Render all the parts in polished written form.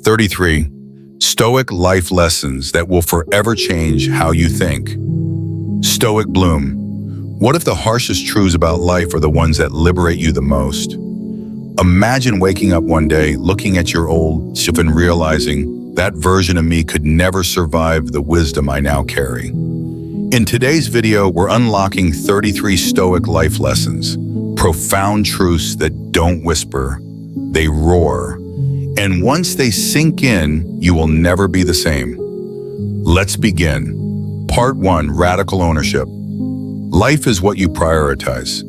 33. Stoic life lessons that will forever change how you think. Stoic bloom. What if the harshest truths about life are the ones that liberate you the most? Imagine waking up one day, looking at your old self and realizing that version of me could never survive the wisdom I now carry. In today's video, we're unlocking 33 Stoic life lessons, profound truths that don't whisper, they roar. And once they sink in, you will never be the same. Let's begin. Part 1, Radical Ownership. Life is what you prioritize.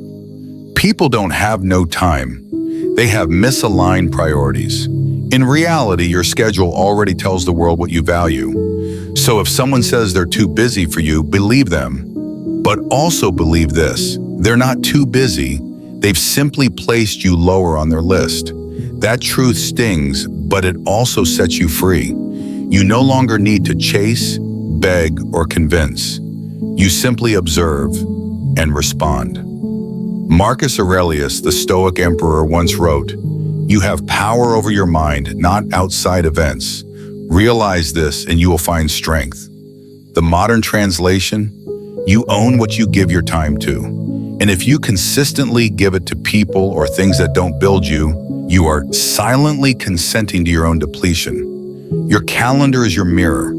People don't have no time. They have misaligned priorities. In reality, your schedule already tells the world what you value. So if someone says they're too busy for you, believe them. But also believe this, they're not too busy. They've simply placed you lower on their list. That truth stings, but it also sets you free. You no longer need to chase, beg, or convince. You simply observe and respond. Marcus Aurelius, the Stoic emperor, once wrote, "You have power over your mind, not outside events. Realize this and you will find strength." The modern translation, you own what you give your time to. And if you consistently give it to people or things that don't build you, you are silently consenting to your own depletion. Your calendar is your mirror.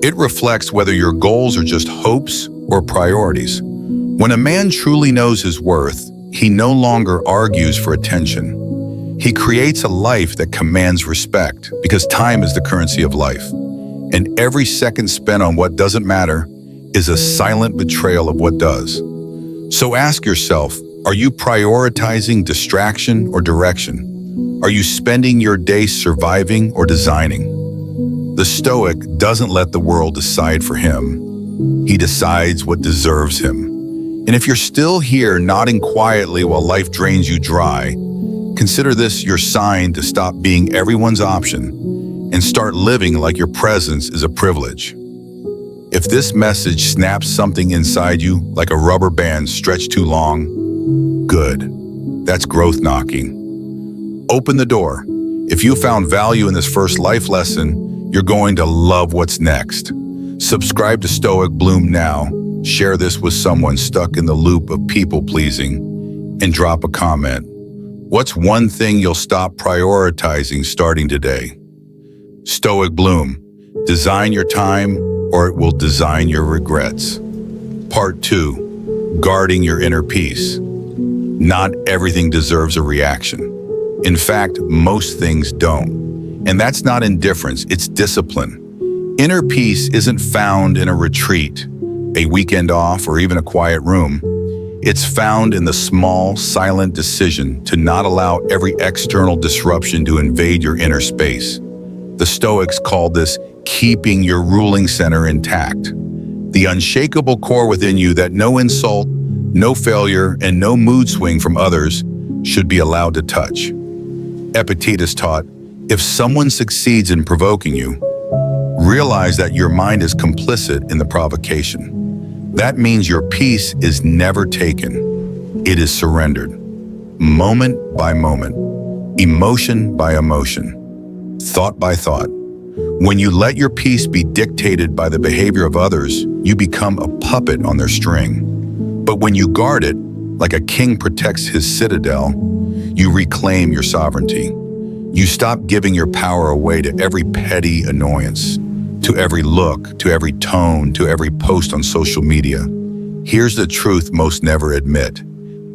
It reflects whether your goals are just hopes or priorities. When a man truly knows his worth, he no longer argues for attention. He creates a life that commands respect because time is the currency of life. And every second spent on what doesn't matter is a silent betrayal of what does. So ask yourself, are you prioritizing distraction or direction? Are you spending your day surviving or designing? The Stoic doesn't let the world decide for him. He decides what deserves him. And if you're still here nodding quietly while life drains you dry, consider this your sign to stop being everyone's option and start living like your presence is a privilege. If this message snaps something inside you like a rubber band stretched too long, good. That's growth knocking. Open the door. If you found value in this first life lesson, you're going to love what's next. Subscribe to Stoic Bloom now. Share this with someone stuck in the loop of people-pleasing, and drop a comment. What's one thing you'll stop prioritizing starting today? Stoic Bloom. Design your time, or it will design your regrets. Part 2. Guarding your inner peace. Not everything deserves a reaction. In fact, most things don't. And that's not indifference, it's discipline. Inner peace isn't found in a retreat, a weekend off, or even a quiet room. It's found in the small, silent decision to not allow every external disruption to invade your inner space. The Stoics called this keeping your ruling center intact. The unshakable core within you that no insult, no failure, and no mood swing from others should be allowed to touch. Epictetus taught, if someone succeeds in provoking you, realize that your mind is complicit in the provocation. That means your peace is never taken. It is surrendered. Moment by moment, emotion by emotion, thought by thought. When you let your peace be dictated by the behavior of others, you become a puppet on their string. But when you guard it, like a king protects his citadel, you reclaim your sovereignty. You stop giving your power away to every petty annoyance, to every look, to every tone, to every post on social media. Here's the truth most never admit.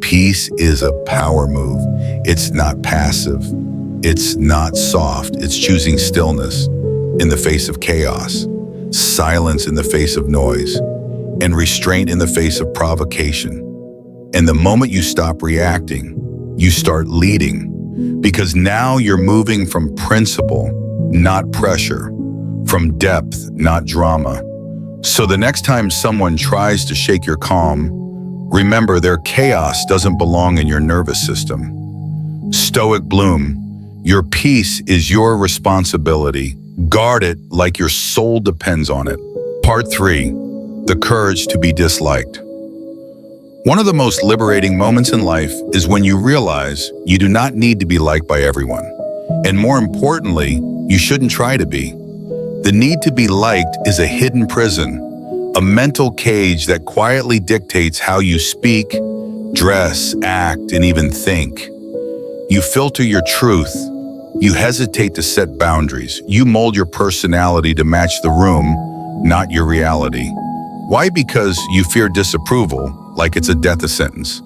Peace is a power move. It's not passive. It's not soft. It's choosing stillness in the face of chaos, silence in the face of noise, and restraint in the face of provocation. And the moment you stop reacting, you start leading, because now you're moving from principle, not pressure, from depth, not drama. So the next time someone tries to shake your calm, remember their chaos doesn't belong in your nervous system. Stoic Bloom, your peace is your responsibility. Guard it like your soul depends on it. Part 3, the courage to be disliked. One of the most liberating moments in life is when you realize you do not need to be liked by everyone. And more importantly, You shouldn't try to be. The need to be liked is a hidden prison, a mental cage that quietly dictates how you speak, dress, act, and even think. You filter your truth. You hesitate to set boundaries. You mold your personality to match the room, not your reality. Why? Because you fear disapproval, like it's a death sentence.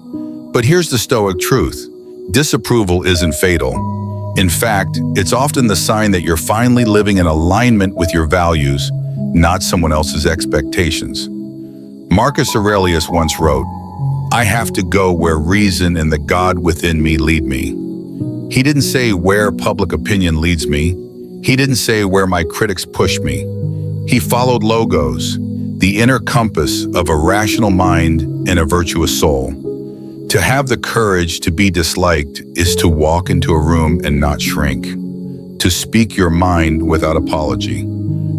But here's the Stoic truth. Disapproval isn't fatal. In fact, it's often the sign that you're finally living in alignment with your values, not someone else's expectations. Marcus Aurelius once wrote, "I have to go where reason and the God within me lead me." He didn't say where public opinion leads me. He didn't say where my critics push me. He followed logos, the inner compass of a rational mind and a virtuous soul. To have the courage to be disliked is to walk into a room and not shrink. To speak your mind without apology.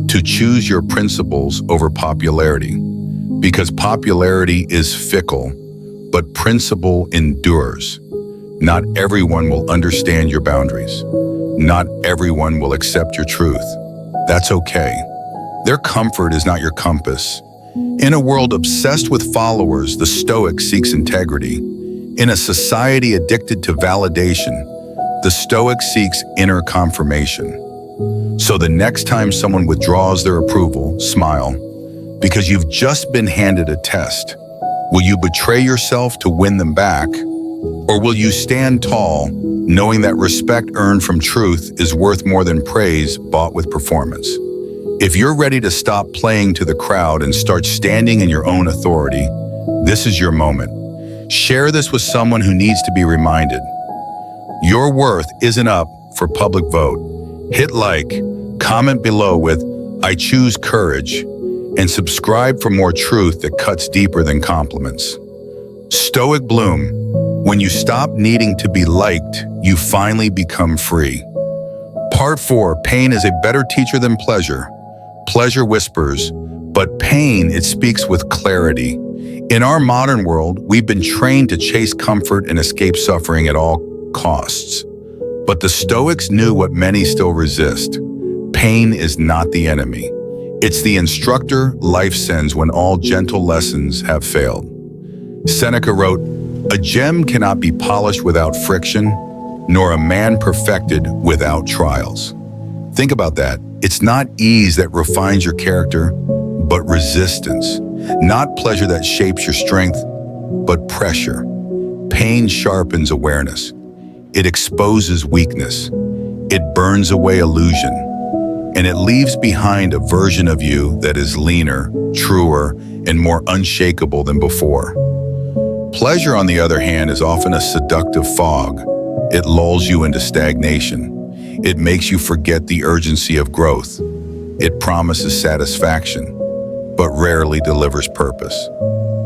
To choose your principles over popularity. Because popularity is fickle, but principle endures. Not everyone will understand your boundaries. Not everyone will accept your truth. That's okay. Their comfort is not your compass. In a world obsessed with followers, the Stoic seeks integrity. In a society addicted to validation, the Stoic seeks inner confirmation. So the next time someone withdraws their approval, smile, because you've just been handed a test. Will you betray yourself to win them back? Or will you stand tall, knowing that respect earned from truth is worth more than praise bought with performance? If you're ready to stop playing to the crowd and start standing in your own authority, this is your moment. Share this with someone who needs to be reminded. Your worth isn't up for public vote. Hit like, comment below with "I choose courage," and subscribe for more truth that cuts deeper than compliments. Stoic bloom. When you stop needing to be liked, you finally become free. Part 4, pain is a better teacher than pleasure. Pleasure whispers, but pain, it speaks with clarity. In our modern world, we've been trained to chase comfort and escape suffering at all costs. But the Stoics knew what many still resist. Pain is not the enemy. It's the instructor life sends when all gentle lessons have failed. Seneca wrote, "A gem cannot be polished without friction, nor a man perfected without trials." Think about that. It's not ease that refines your character, but resistance. Not pleasure that shapes your strength, but pressure. Pain sharpens awareness. It exposes weakness. It burns away illusion. And it leaves behind a version of you that is leaner, truer, and more unshakable than before. Pleasure, on the other hand, is often a seductive fog. It lulls you into stagnation. It makes you forget the urgency of growth. It promises satisfaction, but rarely delivers purpose.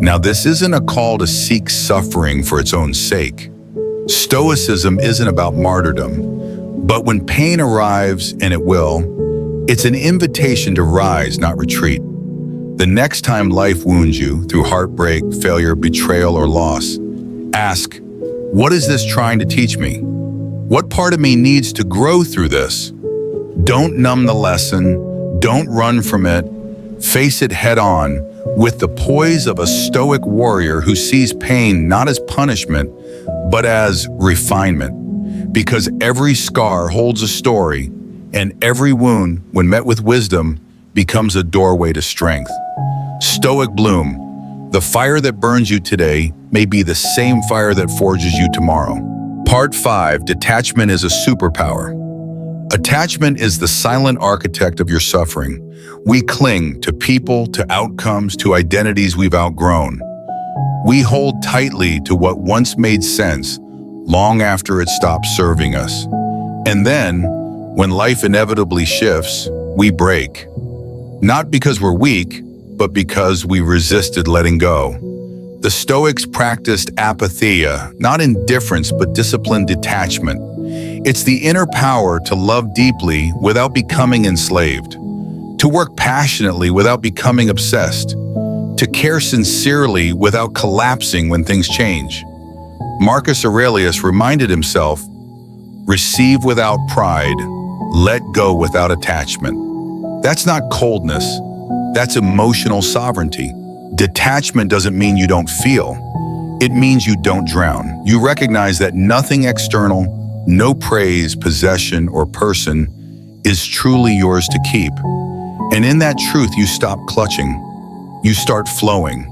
Now, this isn't a call to seek suffering for its own sake. Stoicism isn't about martyrdom, but when pain arrives, and it will, it's an invitation to rise, not retreat. The next time life wounds you through heartbreak, failure, betrayal, or loss, ask, what is this trying to teach me? What part of me needs to grow through this? Don't numb the lesson. Don't run from it. Face it head on with the poise of a Stoic warrior who sees pain not as punishment, but as refinement. Because every scar holds a story, and every wound, when met with wisdom, becomes a doorway to strength. Stoic bloom. The fire that burns you today may be the same fire that forges you tomorrow. Part 5, detachment is a superpower. Attachment is the silent architect of your suffering. We cling to people, to outcomes, to identities we've outgrown. We hold tightly to what once made sense, long after it stopped serving us. And then, when life inevitably shifts, we break. Not because we're weak, but because we resisted letting go. The Stoics practiced apatheia, not indifference, but disciplined detachment. It's the inner power to love deeply without becoming enslaved, to work passionately without becoming obsessed, to care sincerely without collapsing when things change. Marcus Aurelius reminded himself, receive without pride, let go without attachment. That's not coldness, that's emotional sovereignty. Detachment doesn't mean you don't feel. It means you don't drown. You recognize that nothing external, no praise, possession, or person is truly yours to keep. And in that truth, you stop clutching. You start flowing.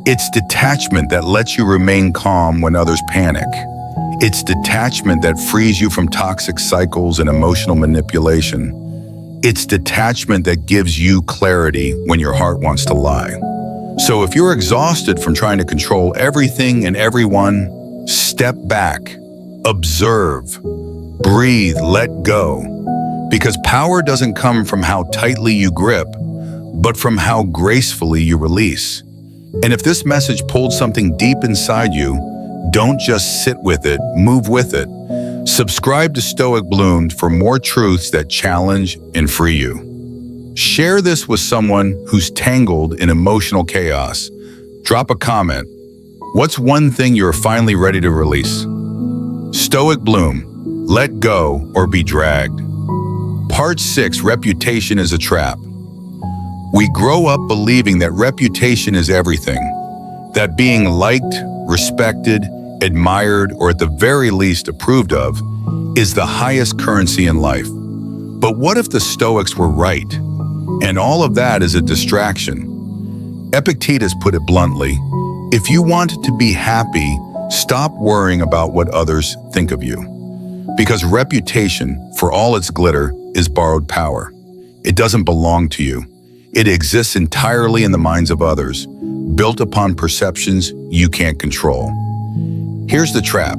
It's detachment that lets you remain calm when others panic. It's detachment that frees you from toxic cycles and emotional manipulation. It's detachment that gives you clarity when your heart wants to lie. So if you're exhausted from trying to control everything and everyone, step back, observe, breathe, let go. Because power doesn't come from how tightly you grip, but from how gracefully you release. And if this message pulled something deep inside you, don't just sit with it, move with it. Subscribe to Stoic Bloom for more truths that challenge and free you. Share this with someone who's tangled in emotional chaos. Drop a comment. What's one thing you're finally ready to release? Stoic Bloom, let go or be dragged. Part 6, reputation is a trap. We grow up believing that reputation is everything, that being liked, respected, admired, or at the very least approved of is the highest currency in life. But what if the Stoics were right? And all of that is a distraction. Epictetus put it bluntly, if you want to be happy, stop worrying about what others think of you. Because reputation, for all its glitter, is borrowed power. It doesn't belong to you. It exists entirely in the minds of others, built upon perceptions you can't control. Here's the trap.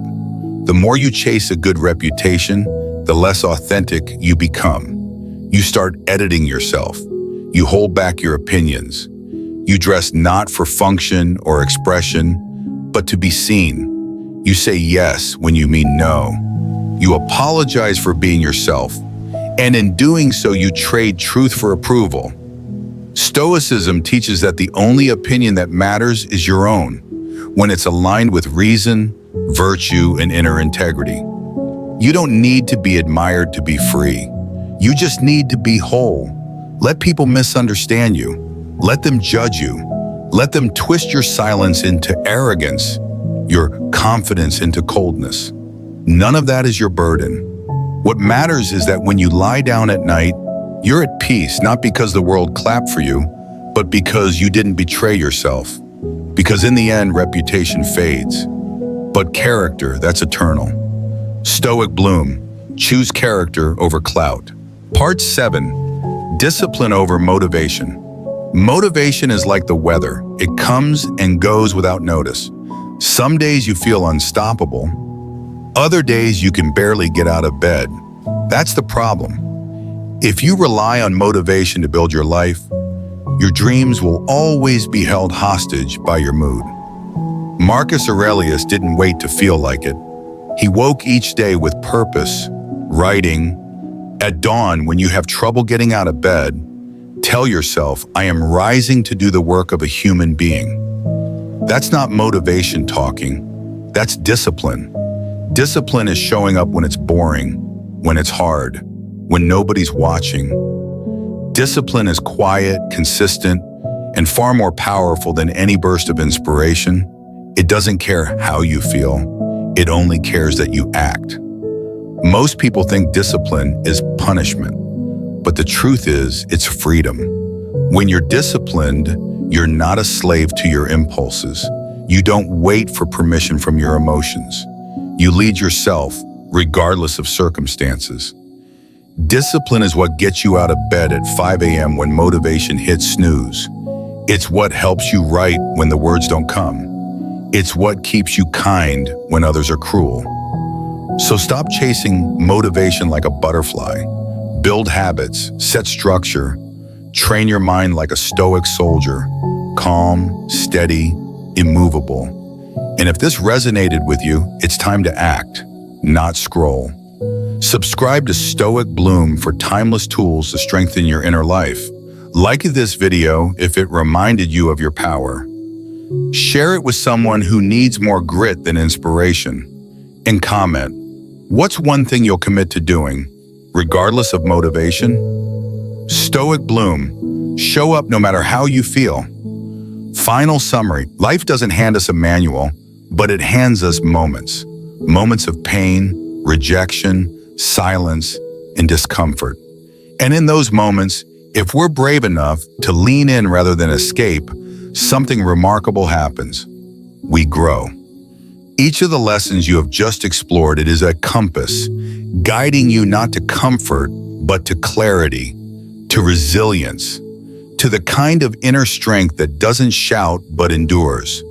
The more you chase a good reputation, the less authentic you become. You start editing yourself. You hold back your opinions. You dress not for function or expression, but to be seen. You say yes when you mean no. You apologize for being yourself. And in doing so, you trade truth for approval. Stoicism teaches that the only opinion that matters is your own, when it's aligned with reason, virtue, and inner integrity. You don't need to be admired to be free. You just need to be whole. Let people misunderstand you. Let them judge you. Let them twist your silence into arrogance, your confidence into coldness. None of that is your burden. What matters is that when you lie down at night, you're at peace, not because the world clapped for you, but because you didn't betray yourself. Because in the end, reputation fades. But character, that's eternal. Stoic Bloom, choose character over clout. Part 7, discipline over motivation. Motivation is like the weather. It comes and goes without notice. Some days you feel unstoppable. Other days you can barely get out of bed. That's the problem. If you rely on motivation to build your life, your dreams will always be held hostage by your mood. Marcus Aurelius didn't wait to feel like it. He woke each day with purpose, writing. At dawn, when you have trouble getting out of bed, tell yourself, I am rising to do the work of a human being. That's not motivation talking, that's discipline. Discipline is showing up when it's boring, when it's hard, when nobody's watching. Discipline is quiet, consistent, and far more powerful than any burst of inspiration. It doesn't care how you feel, it only cares that you act. Most people think discipline is punishment, but the truth is, it's freedom. When you're disciplined, you're not a slave to your impulses. You don't wait for permission from your emotions. You lead yourself, regardless of circumstances. Discipline is what gets you out of bed at 5 a.m. when motivation hits snooze. It's what helps you write when the words don't come. It's what keeps you kind when others are cruel. So stop chasing motivation like a butterfly. Build habits, set structure, train your mind like a stoic soldier, calm, steady, immovable. And if this resonated with you, it's time to act, not scroll. Subscribe to Stoic Bloom for timeless tools to strengthen your inner life. Like this video if it reminded you of your power. Share it with someone who needs more grit than inspiration. And comment, what's one thing you'll commit to doing regardless of motivation? Stoic bloom, show up no matter how you feel. Final summary, life doesn't hand us a manual, but it hands us moments. Moments of pain, rejection, silence, and discomfort. And in those moments, if we're brave enough to lean in rather than escape, something remarkable happens. We grow. Each of the lessons you have just explored, it is a compass, guiding you not to comfort, but to clarity, to resilience, to the kind of inner strength that doesn't shout but endures.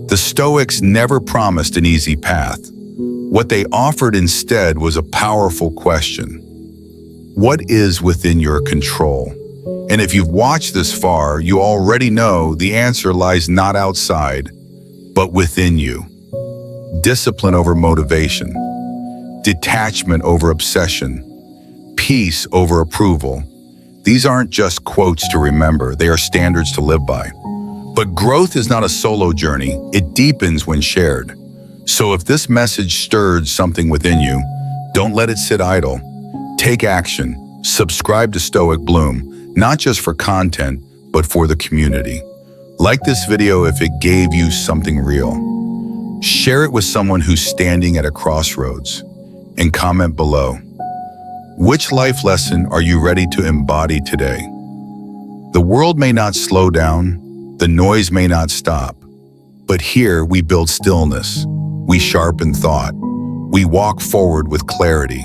The Stoics never promised an easy path. What they offered instead was a powerful question. What is within your control? And if you've watched this far, you already know the answer lies not outside, but within you. Discipline over motivation, detachment over obsession, peace over approval. These aren't just quotes to remember, they are standards to live by. But growth is not a solo journey, it deepens when shared. So if this message stirred something within you, don't let it sit idle. Take action, subscribe to Stoic Bloom, not just for content, but for the community. Like this video if it gave you something real. Share it with someone who's standing at a crossroads, and comment below. Which life lesson are you ready to embody today? The world may not slow down, the noise may not stop, but here we build stillness, we sharpen thought, we walk forward with clarity.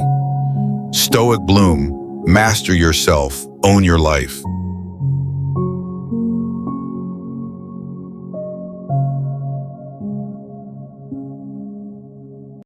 Stoic Bloom, master yourself, own your life.